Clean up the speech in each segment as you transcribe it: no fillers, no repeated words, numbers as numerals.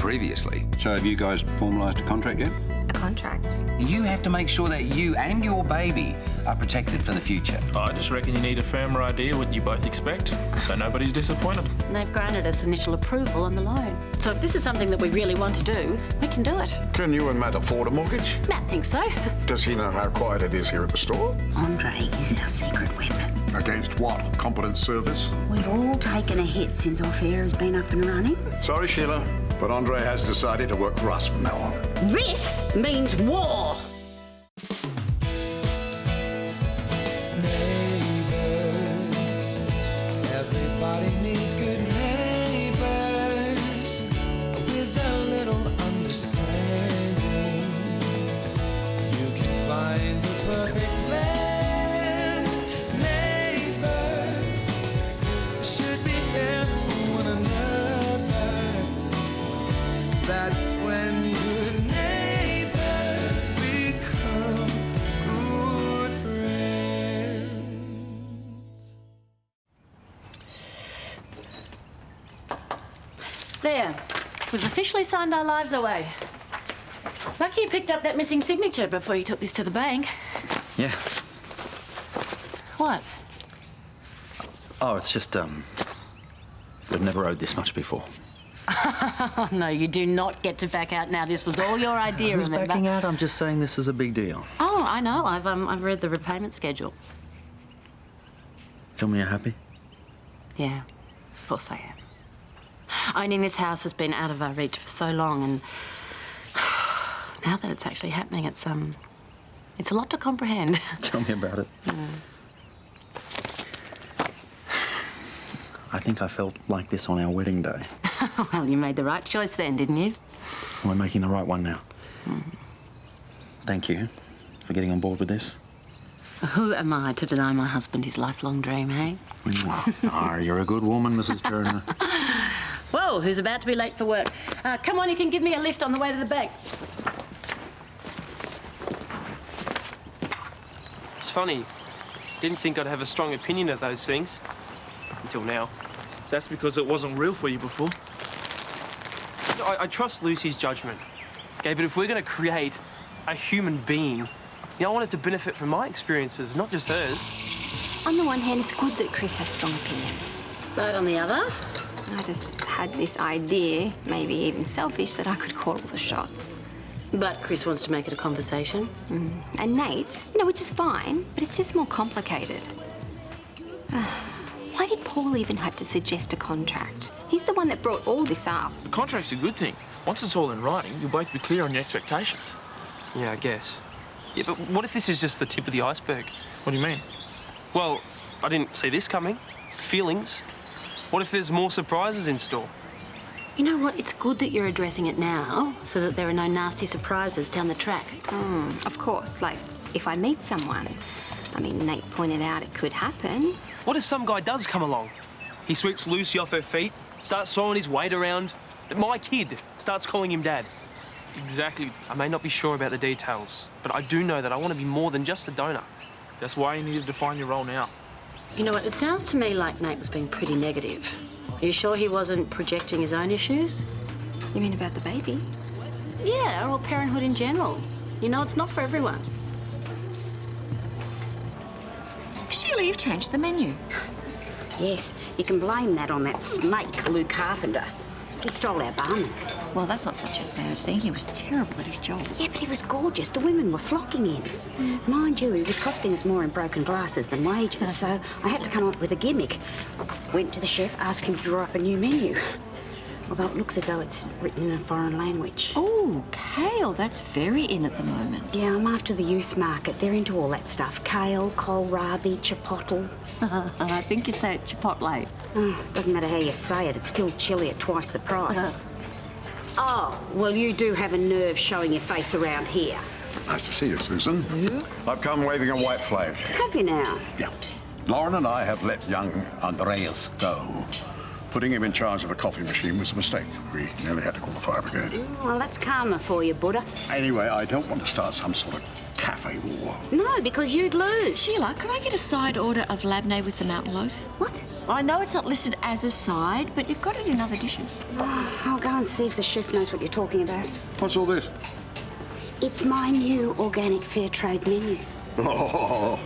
previously. So have you guys formalised a contract yet? A contract? You have to make sure that you and your baby are protected for the future. I just reckon you need a firmer idea what you both expect, so nobody's disappointed. And they've granted us initial approval on the loan. So if this is something that we really want to do, we can do it. Can you and Matt afford a mortgage? Matt thinks so. Does he know how quiet it is here at the store? Andre is our secret weapon. Against what? Competence service? We've all taken a hit since our fair has been up and running. Sorry, Sheila, but Andre has decided to work for us from now on. This means war! Everybody needs good neighbors with a little understanding. You can find the perfect blend. Neighbors should be there for one another. That's when good neighbors become good friends. There. We've officially signed our lives away. Lucky you picked up that missing signature before you took this to the bank. Yeah. What? Oh, it's just, we've never owed this much before. Oh, no, you do not get to back out now. This was all your idea, Who's remember? backing out? I'm just saying this is a big deal. Oh, I know. I've read the repayment schedule. Tell me you're happy? Yeah, of course I am. Owning this house has been out of our reach for so long, and now that it's actually happening, it's a lot to comprehend. Tell me about it. I think I felt like this on our wedding day. Well, you made the right choice then, didn't you? We're making the right one now. Thank you for getting on board with this. Who am I to deny my husband his lifelong dream, hey? Oh, you're a good woman, Mrs. Turner. Whoa, who's about to be late for work? Come on, you can give me a lift on the way to the bank. It's funny. Didn't think I'd have a strong opinion of those things. Until now. That's because it wasn't real for you before. I trust Lucy's judgment. Okay, but if we're going to create a human being, I want it to benefit from my experiences, not just hers. On the one hand, it's good that Chris has strong opinions. But on the other? I just had this idea, maybe even selfish, that I could call all the shots. But Chris wants to make it a conversation. And Nate, which is fine, but it's just more complicated. Why did Paul even have to suggest a contract? He's the one that brought all this up. The contract's a good thing. Once it's all in writing, you'll both be clear on your expectations. Yeah, I guess. Yeah, but what if this is just the tip of the iceberg? What do you mean? Well, I didn't see this coming. Feelings. What if there's more surprises in store? You know what? It's good that you're addressing it now so that there are no nasty surprises down the track. Of course, like, if I meet someone. I mean, Nate pointed out it could happen. What if some guy does come along? He sweeps Lucy off her feet, starts throwing his weight around. My kid starts calling him Dad. Exactly. I may not be sure about the details, but I do know that I want to be more than just a donor. That's why you need to define your role now. You know what? It sounds to me like Nate was being pretty negative. Are you sure he wasn't projecting his own issues? You mean about the baby? Yeah, or parenthood in general. You know, it's not for everyone. Sheila, you've changed the menu. Yes, you can blame that on that snake, Lou Carpenter. He stole our barman. Well, that's not such a bad thing. He was terrible at his job. Yeah, but he was gorgeous. The women were flocking him. Mind you, he was costing us more in broken glasses than wages, so I had to come up with a gimmick. Went to the chef, asked him to draw up a new menu. Although it looks as though it's written in a foreign language. Oh, kale, that's very in at the moment. Yeah, I'm after the youth market. They're into all that stuff. Kale, kohlrabi, chipotle. I think you say it chipotle. Oh, doesn't matter how you say it, it's still chili at twice the price. Oh, well, you do have a nerve showing your face around here. Nice to see you, Susan. I've come waving a white flag. Have you now? Yeah. Lauren and I have let young Andreas go. Putting him in charge of a coffee machine was a mistake. We nearly had to call the fire brigade. Well, that's karma for you, Buddha. Anyway, I don't want to start some sort of cafe war. No, because you'd lose. Sheila, could I get a side order of labneh with the mountain loaf? What? I know it's not listed as a side, but you've got it in other dishes. Oh, I'll go and see if the chef knows what you're talking about. What's all this? It's my new organic fair trade menu. Oh,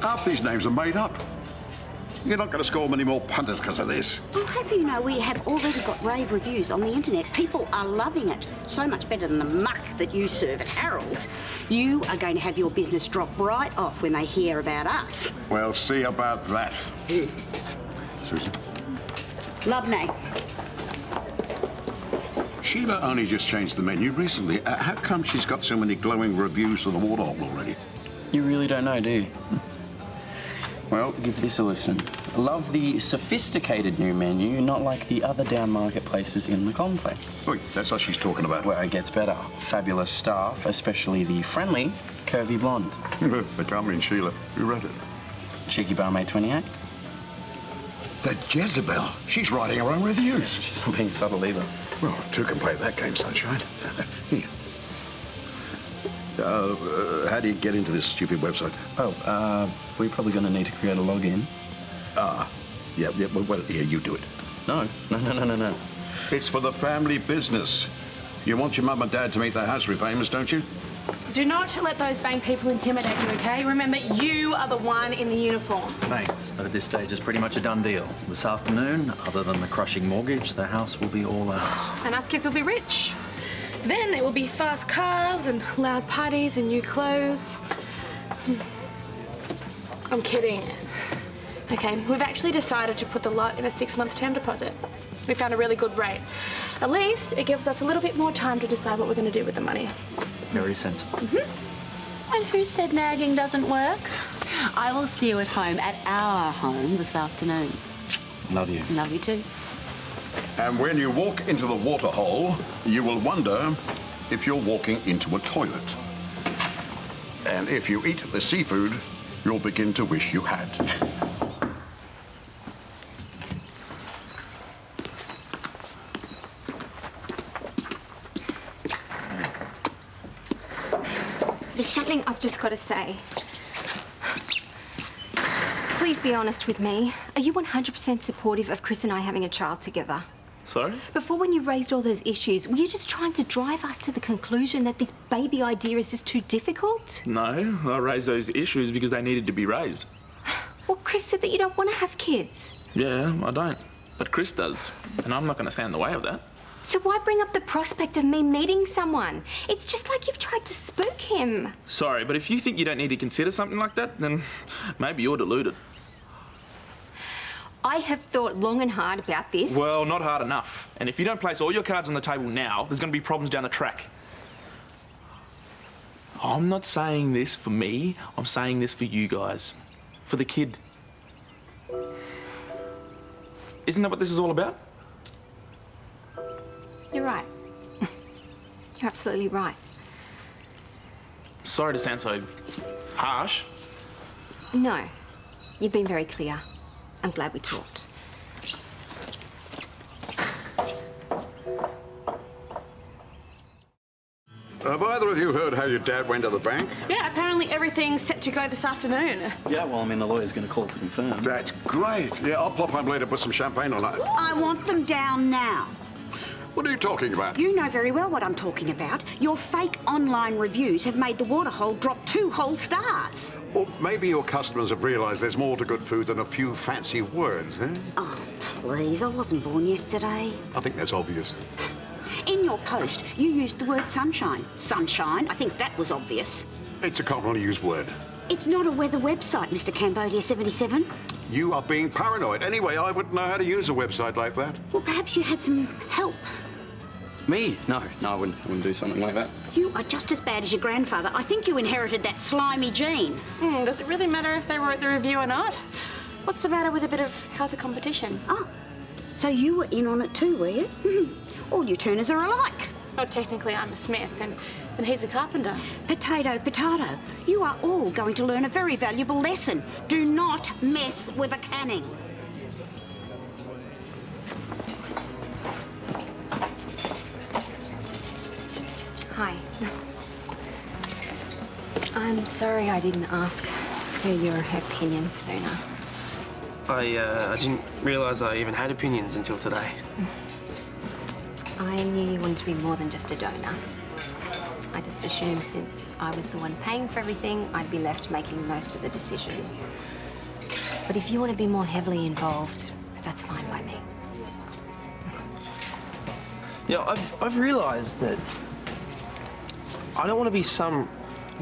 half these names are made up. You're not going to score many more punters because of this. I'll have you know we have already got rave reviews on the internet. People are loving it. So much better than the muck that you serve at Harold's. You are going to have your business drop right off when they hear about us. Well, see about that. Susan? Labneh. Sheila only just changed the menu recently. How come she's got so many glowing reviews for the waterhole already? You really don't know, do you? Well, give this a listen. Love the sophisticated new menu, not like the other down market places in the complex. Wait, that's what she's talking about. Where it gets better. Fabulous staff, especially the friendly, curvy blonde. They can't mean Sheila. Who wrote it? Cheeky barmaid 28. The Jezebel. She's writing her own reviews. She's not being subtle either. Well, two can play that game, sunshine. Here. How do you get into this stupid website? Oh, we're probably going to need to create a login. Yeah, well, here, you do it. No. It's for the family business. You want your mum and dad to meet their house repayments, don't you? Do not let those bank people intimidate you, okay? Remember, you are the one in the uniform. Thanks, but at this stage it's pretty much a done deal. This afternoon, other than the crushing mortgage, the house will be all ours. And us kids will be rich. Then there will be fast cars and loud parties and new clothes. I'm kidding. Okay, we've actually decided to put the lot in a 6-month term deposit. We found a really good rate. At least it gives us a little bit more time to decide what we're going to do with the money. Very sensible. And who said nagging doesn't work? I will see you at home, at our home, this afternoon. Love you. Love you too. And when you walk into the waterhole, you will wonder if you're walking into a toilet. And if you eat the seafood, you'll begin to wish you had. There's something I've just got to say. Please be honest with me. Are you 100% supportive of Chris and I having a child together? Sorry? Before, when you raised all those issues, were you just trying to drive us to the conclusion that this baby idea is just too difficult? No, I raised those issues because they needed to be raised. Well, Chris said that you don't want to have kids. Yeah, I don't. But Chris does. And I'm not going to stand in the way of that. So why bring up the prospect of me meeting someone? It's just like you've tried to spook him. Sorry, but if you think you don't need to consider something like that, then maybe you're deluded. I have thought long and hard about this. Well, not hard enough. And if you don't place all your cards on the table now, there's going to be problems down the track. I'm not saying this for me. I'm saying this for you guys. For the kid. Isn't that what this is all about? You're right. You're absolutely right. Sorry to sound so harsh. No, you've been very clear. I'm glad we talked. Have either of you heard how your dad went to the bank? Yeah, apparently everything's set to go this afternoon. Yeah, well, I mean, the lawyer's going to call to confirm. That's great. Yeah, I'll pop home later, put some champagne on it. I want them down now. What are you talking about? You know very well what I'm talking about. Your fake online reviews have made the waterhole drop 2 whole stars. Well, maybe your customers have realised there's more to good food than a few fancy words, eh? Oh, please, I wasn't born yesterday. I think that's obvious. In your post, you used the word sunshine. Sunshine, I think that was obvious. It's a commonly used word. It's not a weather website, Mr. Cambodia 77. You are being paranoid. Anyway, I wouldn't know how to use a website like that. Well, perhaps you had some help. Me? No, I wouldn't do something like that. You are just as bad as your grandfather. I think you inherited that slimy gene. Does it really matter if they wrote the review or not? What's the matter with a bit of healthy competition? Oh, so you were in on it too, were you? All you Turners are alike. Well, technically I'm a smith and he's a carpenter. Potato, potato. You are all going to learn a very valuable lesson. Do not mess with a canning. Hi. I'm sorry I didn't ask for your opinion sooner. I didn't realise I even had opinions until today. I knew you wanted to be more than just a donor. I just assumed since I was the one paying for everything, I'd be left making most of the decisions. But if you want to be more heavily involved, that's fine by me. Yeah, I've realised that I don't want to be some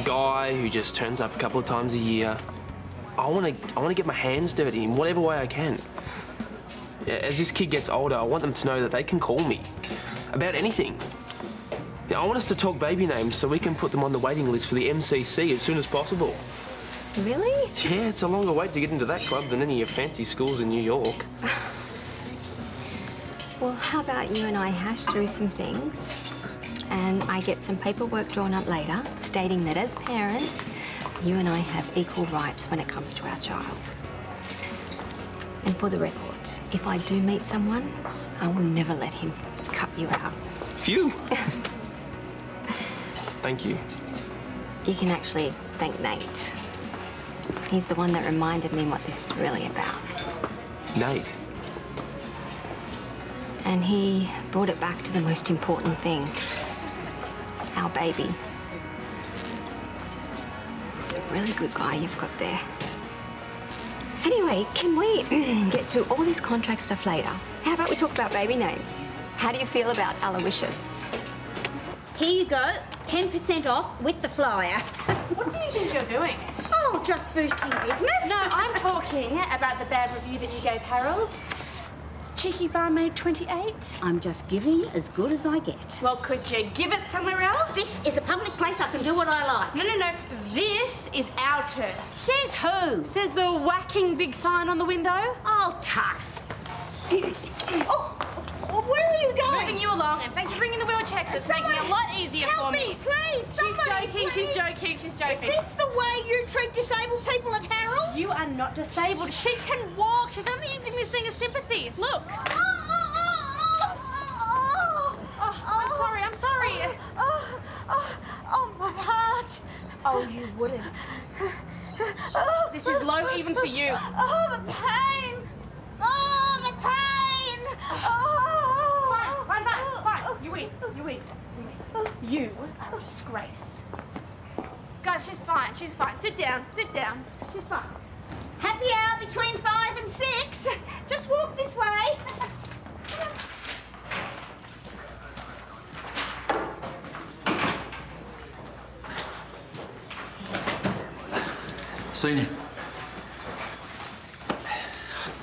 guy who just turns up a couple of times a year. I want to get my hands dirty in whatever way I can. As this kid gets older, I want them to know that they can call me about anything. I want us to talk baby names so we can put them on the waiting list for the MCC as soon as possible. Really? Yeah, it's a longer wait to get into that club than any of your fancy schools in New York. Well, how about you and I hash through some things and I get some paperwork drawn up later stating that as parents, you and I have equal rights when it comes to our child. And for the record, if I do meet someone, I will never let him cut you out. Phew! Thank you. You can actually thank Nate. He's the one that reminded me what this is really about. Nate? And he brought it back to the most important thing. Our baby. It's a really good guy you've got there. Anyway, can we get to all this contract stuff later? How about we talk about baby names? How do you feel about Aloysius? Here you go, 10% off with the flyer. What do you think you're doing? Oh, just boosting business. No, I'm talking about the bad review that you gave Harold. Cheeky barmaid 28. I'm just giving as good as I get. Well, could you give it somewhere else? This is a public place. I can do what I like. No. This is our turf. Says who? Says the whacking big sign on the window. Oh, tough. Oh, where are you going? Moving you along, and thanks for bringing the wheelchair, 'cause it's making it a lot easier for me. Help me, please. Somebody, please. She's joking. Is this the way you treat disabled people at Harold? You are not disabled. She can walk. She's only using this thing as sympathy. Look. I'm sorry. Oh, my heart. Oh, you wouldn't. This is low even for you. Oh, the pain. Oh, the pain. Oh. Fine. You win. You are a disgrace. Guys, she's fine. Sit down. She's fine. Happy hour between 5 and 6. Just walk this way. Senior.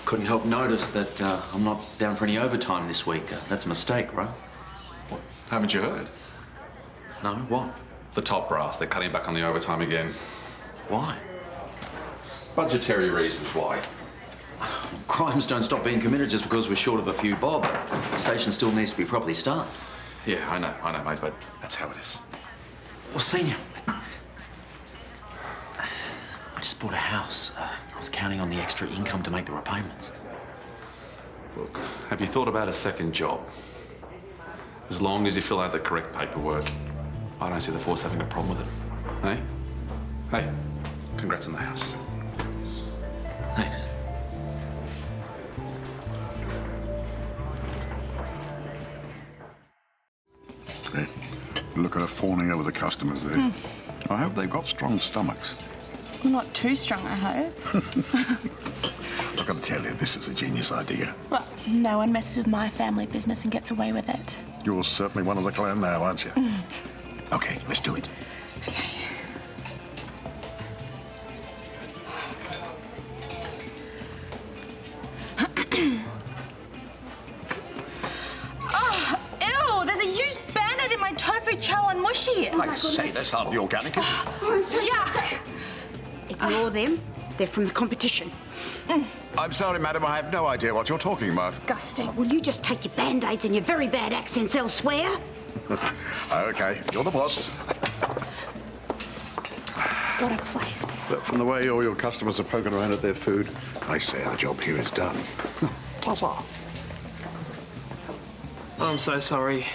Couldn't help notice that I'm not down for any overtime this week. That's a mistake, right? What? Haven't you heard? No, what? The top brass, they're cutting back on the overtime again. Why? Budgetary reasons why. Crimes don't stop being committed just because we're short of a few bob. The station still needs to be properly staffed. Yeah, I know, mate, but that's how it is. Well, Senior, I just bought a house. I was counting on the extra income to make the repayments. Look, have you thought about a second job? As long as you fill out the correct paperwork, I don't see the force having a problem with it. Hey, congrats on the house. Thanks. Hey, look at her fawning over the customers there. I hope they've got strong stomachs. Well, not too strong, I hope. I've got to tell you, this is a genius idea. Well, no one messes with my family business and gets away with it. You're certainly one of the clan now, aren't you? Okay, let's do it. Oh, ew! There's a used Band-Aid in my tofu chow and mushy. I say, that's hardly organic, is it? I'm so Yuck! sorry. Ignore them. They're from the competition. I'm sorry, madam, I have no idea what you're talking about. Disgusting. Will you just take your Band-Aids and your very bad accents elsewhere? Okay, you're the boss. What a place. But from the way all your customers are poking around at their food, I say our job here is done. Ta-ta. I'm so sorry.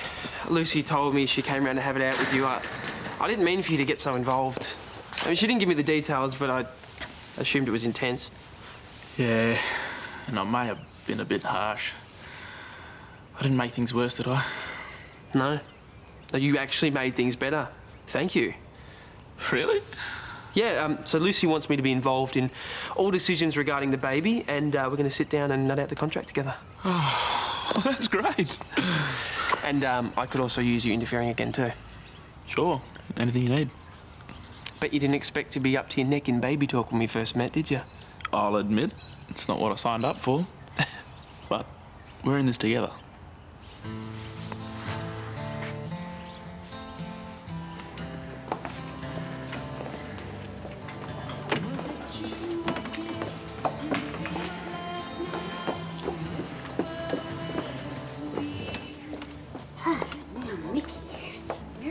Lucy told me she came around to have it out with you. I didn't mean for you to get so involved. I mean, she didn't give me the details, but I assumed it was intense. Yeah, and I may have been a bit harsh. I didn't make things worse, did I? No. No, you actually made things better. Thank you. Really? Yeah, so Lucy wants me to be involved in all decisions regarding the baby, and we're going to sit down and nut out the contract together. Oh, that's great. And I could also use you interfering again too. Sure, anything you need. Bet you didn't expect to be up to your neck in baby talk when we first met, did you? I'll admit, it's not what I signed up for. But we're in this together.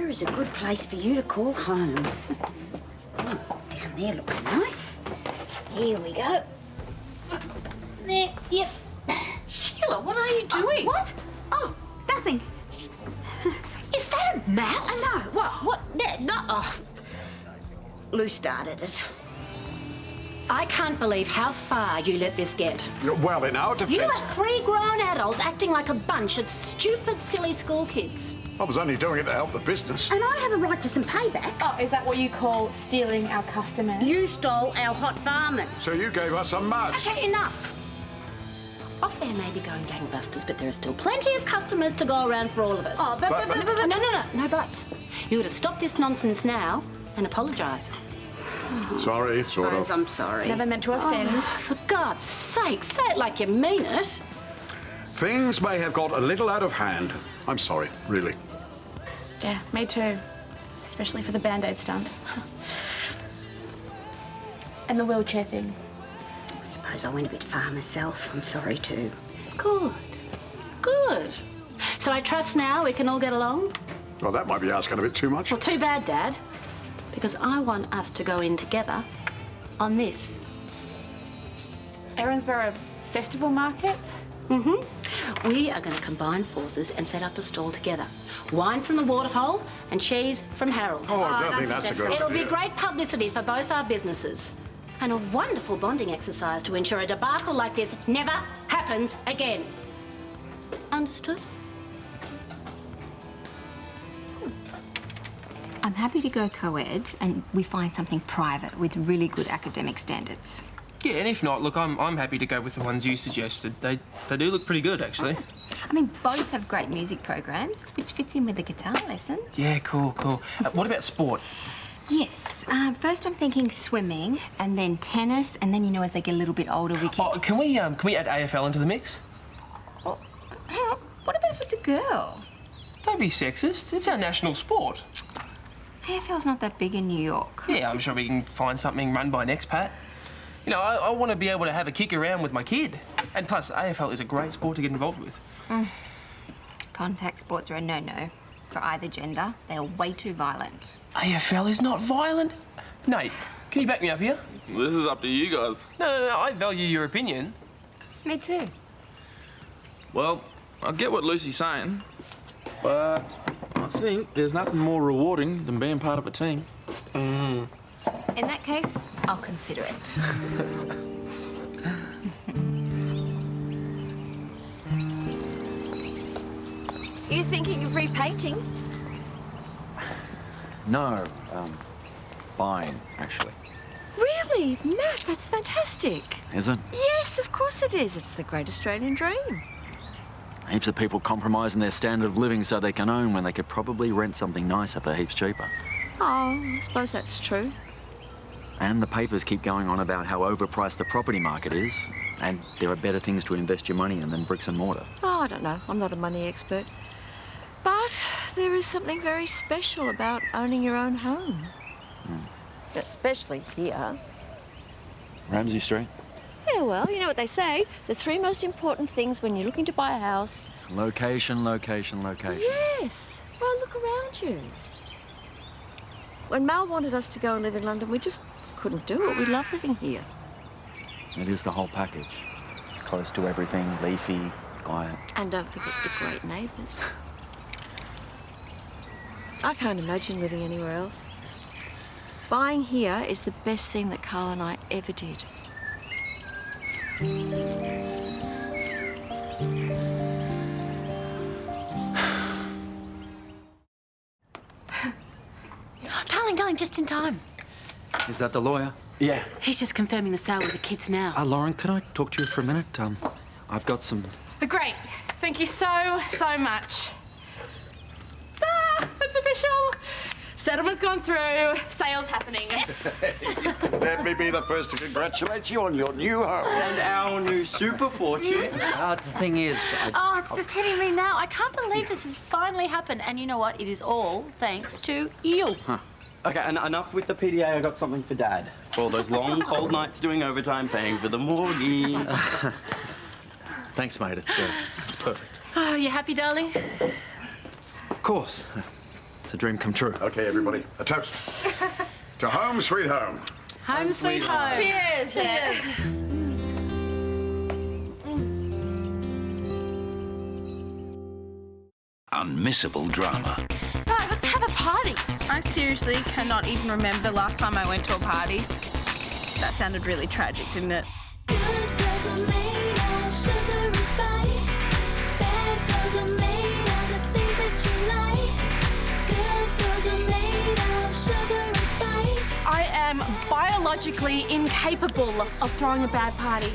Is a good place for you to call home. Oh, down there looks nice. Here we go. There, yep. Sheila, what are you doing? What? Oh, nothing. Is that a mouse? No, what? No, oh. Lou started it. I can't believe how far you let this get. Well, in our defence... You are 3 grown adults acting like a bunch of stupid, silly school kids. I was only doing it to help the business. And I have a right to some payback. Oh, is that what you call stealing our customers? You stole our hot barman. So you gave us a mud. Okay, enough. Off air may be going gangbusters, but there are still plenty of customers to go around for all of us. Oh, but... No buts. You ought to stop this nonsense now and apologise. Sorry, sort of. I'm sorry. Never meant to offend. Oh, for God's sake, say it like you mean it. Things may have got a little out of hand. I'm sorry, really. Yeah, me too. Especially for the Band-Aid stunt. And the wheelchair thing. I suppose I went a bit far myself. I'm sorry too. Good. Good. So I trust now we can all get along? Well, that might be asking a bit too much. Well, too bad, Dad. Because I want us to go in together on this. Erinsborough Festival Markets? Mm-hmm. We are going to combine forces and set up a stall together. Wine from the Waterhole and cheese from Harold's. Oh, I don't think that's a good idea. It'll be great publicity for both our businesses. And a wonderful bonding exercise to ensure a debacle like this never happens again. Understood? I'm happy to go co-ed and we find something private with really good academic standards. Yeah, and if not, look, I'm happy to go with the ones you suggested. They do look pretty good, actually. I mean, both have great music programs, which fits in with the guitar lesson. Yeah, cool. What about sport? Yes. First I'm thinking swimming, and then tennis, and then, you know, as they get a little bit older, we can... Oh, can we add AFL into the mix? Oh, hang on. What about if it's a girl? Don't be sexist. It's our national sport. AFL's not that big in New York. Yeah, I'm sure we can find something run by an expat. You know, I want to be able to have a kick around with my kid. And plus, AFL is a great sport to get involved with. Contact sports are a no-no for either gender. They are way too violent. AFL is not violent. Nate, can you back me up here? This is up to you guys. No, I value your opinion. Me too. Well, I get what Lucy's saying, but I think there's nothing more rewarding than being part of a team. In that case, I'll consider it. Are you thinking of repainting? No, buying, actually. Really? Matt, that's fantastic. Is it? Yes, of course it is. It's the great Australian dream. Heaps of people compromising their standard of living so they can own when they could probably rent something nicer for heaps cheaper. Oh, I suppose that's true. And the papers keep going on about how overpriced the property market is, and there are better things to invest your money in than bricks and mortar. Oh, I don't know. I'm not a money expert. But there is something very special about owning your own home. Especially here. Ramsay Street? Yeah, well, you know what they say. The 3 most important things when you're looking to buy a house. Location, location, location. Yes. Well, look around you. When Mal wanted us to go and live in London, we just couldn't do it. We love living here. It is the whole package. Close to everything, leafy, quiet. And don't forget the great neighbours. I can't imagine living anywhere else. Buying here is the best thing that Carl and I ever did. Darling, just in time. Is that the lawyer? Yeah. He's just confirming the sale with the kids now. Lauren, can I talk to you for a minute? I've got some... Great. Thank you so much. It's official. Settlement's gone through. Sale's happening. Yes. Let me be the first to congratulate you on your new home. And our new super fortune. The thing is... Oh, it's just hitting me now. I can't believe this has finally happened. And you know what? It is all thanks to you. Huh. Okay, and enough with the PDA. I got something for Dad. For all those long, cold nights doing overtime, paying for the mortgage. Thanks, mate. It's perfect. Oh, you happy, darling? Of course. It's a dream come true. Okay, everybody, a toast. To home, sweet home. Home, sweet home. Cheers. Cheers. Unmissable drama. Guys, let's have a party. I seriously cannot even remember the last time I went to a party. That sounded really tragic, didn't it? Good girls are made of sugar and spice. Bad girls are made of the things that you like. Good girls are made of sugar and spice. I am biologically incapable of throwing a bad party.